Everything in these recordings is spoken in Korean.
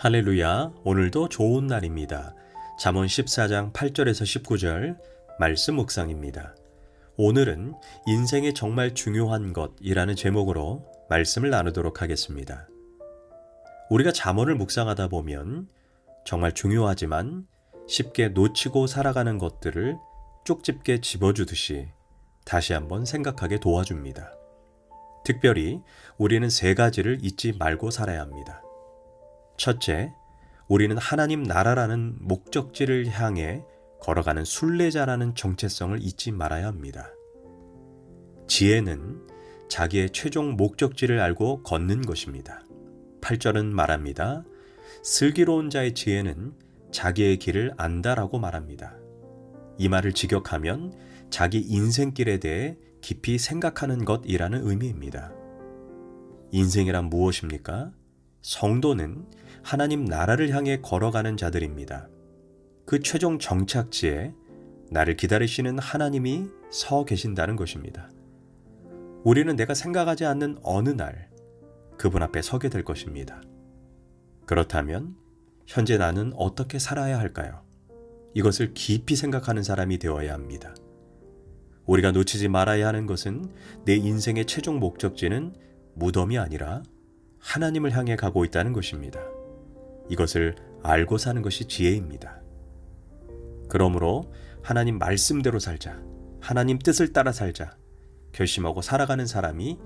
할렐루야, 오늘도 좋은 날입니다. 잠언 14장 8절에서 19절 말씀 묵상입니다. 오늘은 인생에 정말 중요한 것이라는 제목으로 말씀을 나누도록 하겠습니다. 우리가 잠언을 묵상하다 보면 정말 중요하지만 쉽게 놓치고 살아가는 것들을 쪽집게 집어주듯이 다시 한번 생각하게 도와줍니다. 특별히 우리는 세 가지를 잊지 말고 살아야 합니다. 첫째, 우리는 하나님 나라라는 목적지를 향해 걸어가는 순례자라는 정체성을 잊지 말아야 합니다. 지혜는 자기의 최종 목적지를 알고 걷는 것입니다. 8절은 말합니다. 슬기로운 자의 지혜는 자기의 길을 안다라고 말합니다. 이 말을 직역하면 자기 인생길에 대해 깊이 생각하는 것이라는 의미입니다. 인생이란 무엇입니까? 성도는 하나님 나라를 향해 걸어가는 자들입니다. 그 최종 정착지에 나를 기다리시는 하나님이 서 계신다는 것입니다. 우리는 내가 생각하지 않는 어느 날 그분 앞에 서게 될 것입니다. 그렇다면 현재 나는 어떻게 살아야 할까요? 이것을 깊이 생각하는 사람이 되어야 합니다. 우리가 놓치지 말아야 하는 것은 내 인생의 최종 목적지는 무덤이 아니라 하나님을 향해 가고 있다는 것입니다. 이것을 알고 사는 것이 지혜입니다. 그러므로 하나님 말씀대로 살자, 하나님 뜻을 따라 살자 결심하고 살아가는 사람이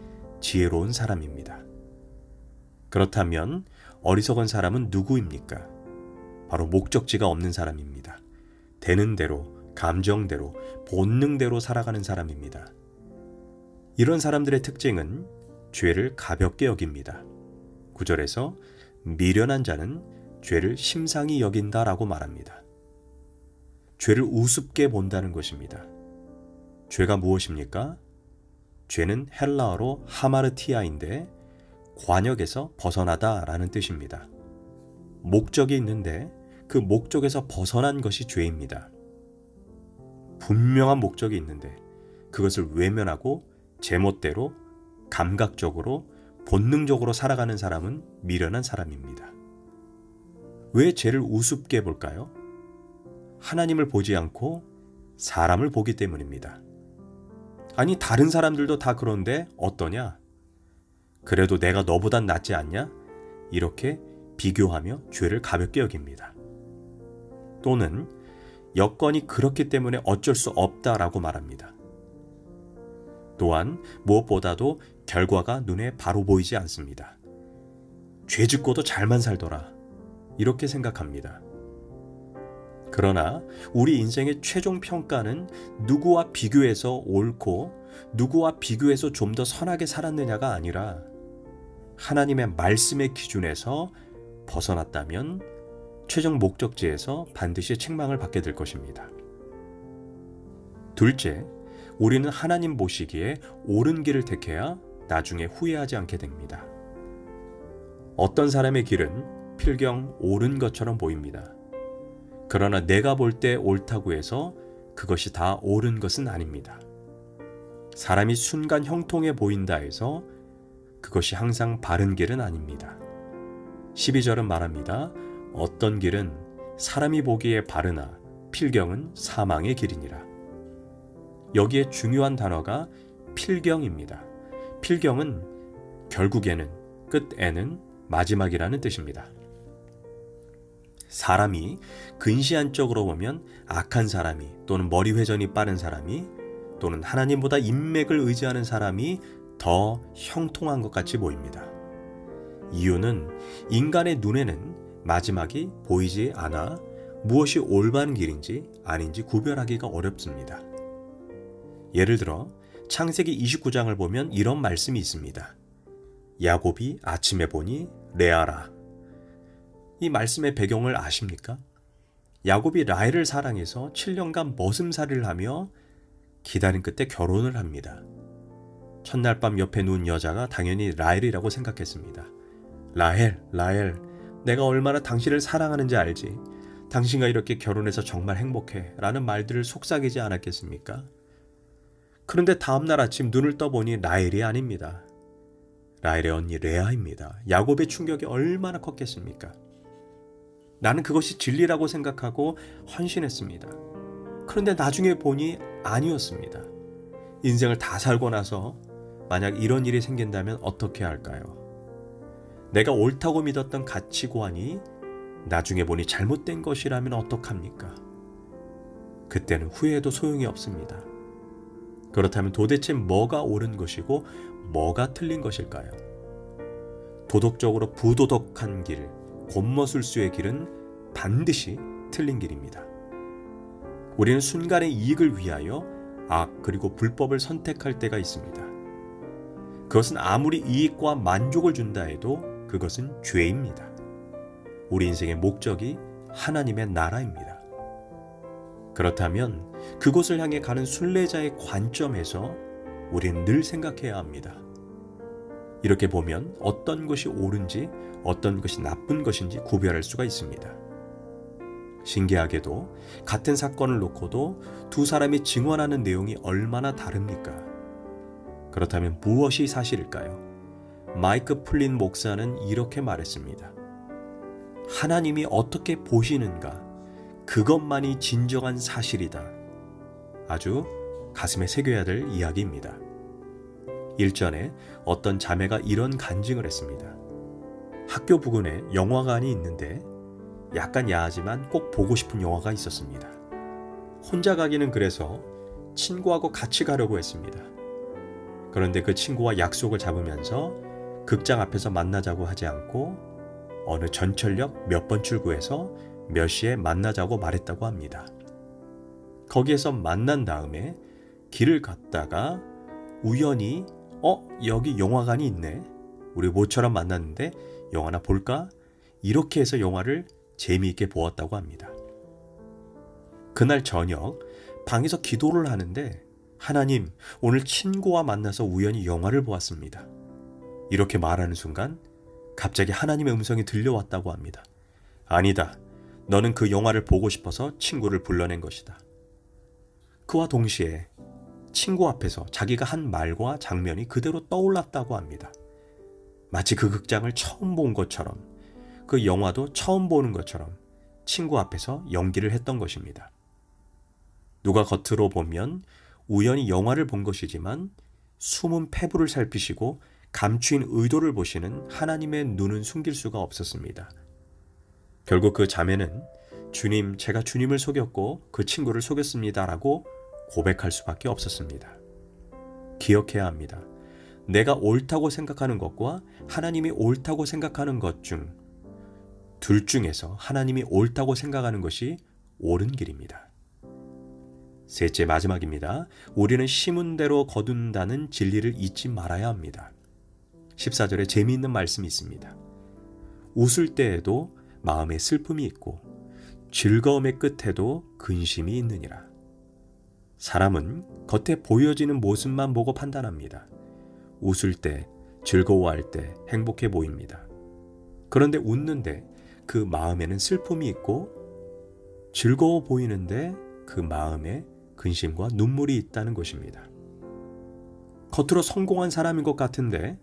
지혜로운 사람입니다. 그렇다면 어리석은 사람은 누구입니까? 바로 목적지가 없는 사람입니다. 되는 대로, 감정대로, 본능대로 살아가는 사람입니다. 이런 사람들의 특징은 죄를 가볍게 여깁니다. 9절에서 미련한 자는 죄를 심상히 여긴다라고 말합니다. 죄를 우습게 본다는 것입니다. 죄가 무엇입니까? 죄는 헬라어로 하마르티아인데 관역에서 벗어나다라는 뜻입니다. 목적이 있는데 그 목적에서 벗어난 것이 죄입니다. 분명한 목적이 있는데 그것을 외면하고 제멋대로 감각적으로 본능적으로 살아가는 사람은 미련한 사람입니다. 왜 죄를 우습게 볼까요? 하나님을 보지 않고 사람을 보기 때문입니다. 아니, 다른 사람들도 다 그런데 어떠냐? 그래도 내가 너보단 낫지 않냐? 이렇게 비교하며 죄를 가볍게 여깁니다. 또는 여건이 그렇기 때문에 어쩔 수 없다라고 말합니다. 또한 무엇보다도 결과가 눈에 바로 보이지 않습니다. 죄 짓고도 잘만 살더라. 이렇게 생각합니다. 그러나 우리 인생의 최종 평가는 누구와 비교해서 옳고 누구와 비교해서 좀 더 선하게 살았느냐가 아니라 하나님의 말씀의 기준에서 벗어났다면 최종 목적지에서 반드시 책망을 받게 될 것입니다. 둘째, 우리는 하나님 보시기에 옳은 길을 택해야 나중에 후회하지 않게 됩니다. 어떤 사람의 길은 필경 옳은 것처럼 보입니다. 그러나 내가 볼 때 옳다고 해서 그것이 다 옳은 것은 아닙니다. 사람이 순간 형통해 보인다 해서 그것이 항상 바른 길은 아닙니다. 12절은 말합니다. 어떤 길은 사람이 보기에 바르나 필경은 사망의 길이니라. 여기에 중요한 단어가 필경입니다. 필경은 결국에는, 끝에는 마지막이라는 뜻입니다. 사람이 근시안적으로 보면 악한 사람이 또는 머리 회전이 빠른 사람이 또는 하나님보다 인맥을 의지하는 사람이 더 형통한 것 같이 보입니다. 이유는 인간의 눈에는 마지막이 보이지 않아 무엇이 올바른 길인지 아닌지 구별하기가 어렵습니다. 예를 들어 창세기 29장을 보면 이런 말씀이 있습니다. 야곱이 아침에 보니 레아라. 이 말씀의 배경을 아십니까? 야곱이 라헬을 사랑해서 7년간 머슴살이를 하며 기다린 끝에 결혼을 합니다. 첫날 밤 옆에 누운 여자가 당연히 라헬이라고 생각했습니다. 라헬, 내가 얼마나 당신을 사랑하는지 알지? 당신과 이렇게 결혼해서 정말 행복해 라는 말들을 속삭이지 않았겠습니까? 그런데 다음날 아침 눈을 떠보니 라헬이 아닙니다. 라헬의 언니 레아입니다. 야곱의 충격이 얼마나 컸겠습니까? 나는 그것이 진리라고 생각하고 헌신했습니다. 그런데 나중에 보니 아니었습니다. 인생을 다 살고 나서 만약 이런 일이 생긴다면 어떻게 할까요? 내가 옳다고 믿었던 가치관이 나중에 보니 잘못된 것이라면 어떡합니까? 그때는 후회해도 소용이 없습니다. 그렇다면 도대체 뭐가 옳은 것이고 뭐가 틀린 것일까요? 도덕적으로 부도덕한 길, 곤머술수의 길은 반드시 틀린 길입니다. 우리는 순간의 이익을 위하여 악 그리고 불법을 선택할 때가 있습니다. 그것은 아무리 이익과 만족을 준다 해도 그것은 죄입니다. 우리 인생의 목적이 하나님의 나라입니다. 그렇다면 그곳을 향해 가는 순례자의 관점에서 우리는 늘 생각해야 합니다. 이렇게 보면 어떤 것이 옳은지 어떤 것이 나쁜 것인지 구별할 수가 있습니다. 신기하게도 같은 사건을 놓고도 두 사람이 증언하는 내용이 얼마나 다릅니까? 그렇다면 무엇이 사실일까요? 마이크 플린 목사는 이렇게 말했습니다. 하나님이 어떻게 보시는가? 그것만이 진정한 사실이다. 아주 가슴에 새겨야 될 이야기입니다. 일전에 어떤 자매가 이런 간증을 했습니다. 학교 부근에 영화관이 있는데 약간 야하지만 꼭 보고 싶은 영화가 있었습니다. 혼자 가기는 그래서 친구하고 같이 가려고 했습니다. 그런데 그 친구와 약속을 잡으면서 극장 앞에서 만나자고 하지 않고 어느 전철역 몇 번 출구에서 몇 시에 만나자고 말했다고 합니다. 거기에서 만난 다음에 길을 갔다가 우연히 여기 영화관이 있네. 우리 모처럼 만났는데 영화나 볼까? 이렇게 해서 영화를 재미있게 보았다고 합니다. 그날 저녁 방에서 기도를 하는데 하나님, 오늘 친구와 만나서 우연히 영화를 보았습니다. 이렇게 말하는 순간 갑자기 하나님의 음성이 들려왔다고 합니다. 아니다. 너는 그 영화를 보고 싶어서 친구를 불러낸 것이다. 그와 동시에 친구 앞에서 자기가 한 말과 장면이 그대로 떠올랐다고 합니다. 마치 그 극장을 처음 본 것처럼, 그 영화도 처음 보는 것처럼 친구 앞에서 연기를 했던 것입니다. 누가 겉으로 보면 우연히 영화를 본 것이지만 숨은 패부를 살피시고 감추인 의도를 보시는 하나님의 눈은 숨길 수가 없었습니다. 결국 그 자매는 주님, 제가 주님을 속였고 그 친구를 속였습니다 라고 고백할 수밖에 없었습니다. 기억해야 합니다. 내가 옳다고 생각하는 것과 하나님이 옳다고 생각하는 것 중 둘 중에서 하나님이 옳다고 생각하는 것이 옳은 길입니다. 셋째, 마지막입니다. 우리는 심은 대로 거둔다는 진리를 잊지 말아야 합니다. 14절에 재미있는 말씀이 있습니다. 웃을 때에도 마음에 슬픔이 있고 즐거움의 끝에도 근심이 있느니라. 사람은 겉에 보여지는 모습만 보고 판단합니다. 웃을 때, 즐거워할 때 행복해 보입니다. 그런데 웃는데 그 마음에는 슬픔이 있고 즐거워 보이는데 그 마음에 근심과 눈물이 있다는 것입니다. 겉으로 성공한 사람인 것 같은데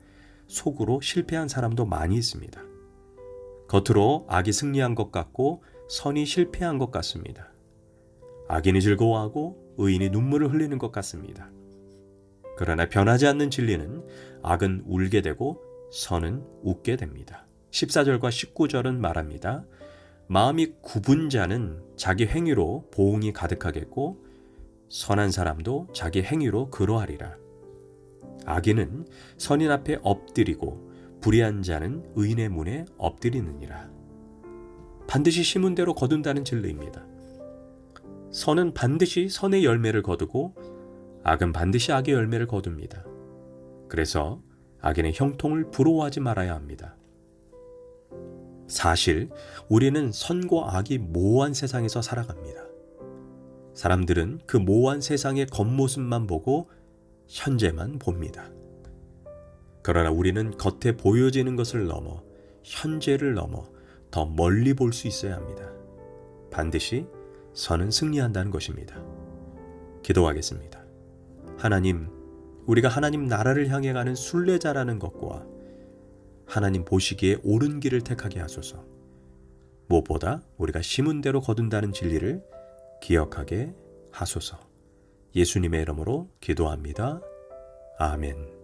속으로 실패한 사람도 많이 있습니다. 겉으로 악이 승리한 것 같고 선이 실패한 것 같습니다. 악인이 즐거워하고 의인이 눈물을 흘리는 것 같습니다. 그러나 변하지 않는 진리는 악은 울게 되고 선은 웃게 됩니다. 14절과 19절은 말합니다. 마음이 굽은 자는 자기 행위로 보응이 가득하겠고 선한 사람도 자기 행위로 그러하리라. 악인은 선인 앞에 엎드리고 불의한 자는 의인의 문에 엎드리느니라. 반드시 심은 대로 거둔다는 진리입니다. 선은 반드시 선의 열매를 거두고 악은 반드시 악의 열매를 거둡니다. 그래서 악인의 형통을 부러워하지 말아야 합니다. 사실 우리는 선과 악이 모호한 세상에서 살아갑니다. 사람들은 그 모호한 세상의 겉모습만 보고 현재만 봅니다. 그러나 우리는 겉에 보여지는 것을 넘어 현재를 넘어 더 멀리 볼 수 있어야 합니다. 반드시 선은 승리한다는 것입니다. 기도하겠습니다. 하나님, 우리가 하나님 나라를 향해 가는 순례자라는 것과 하나님 보시기에 옳은 길을 택하게 하소서. 무엇보다 우리가 심은 대로 거둔다는 진리를 기억하게 하소서. 예수님의 이름으로 기도합니다. 아멘.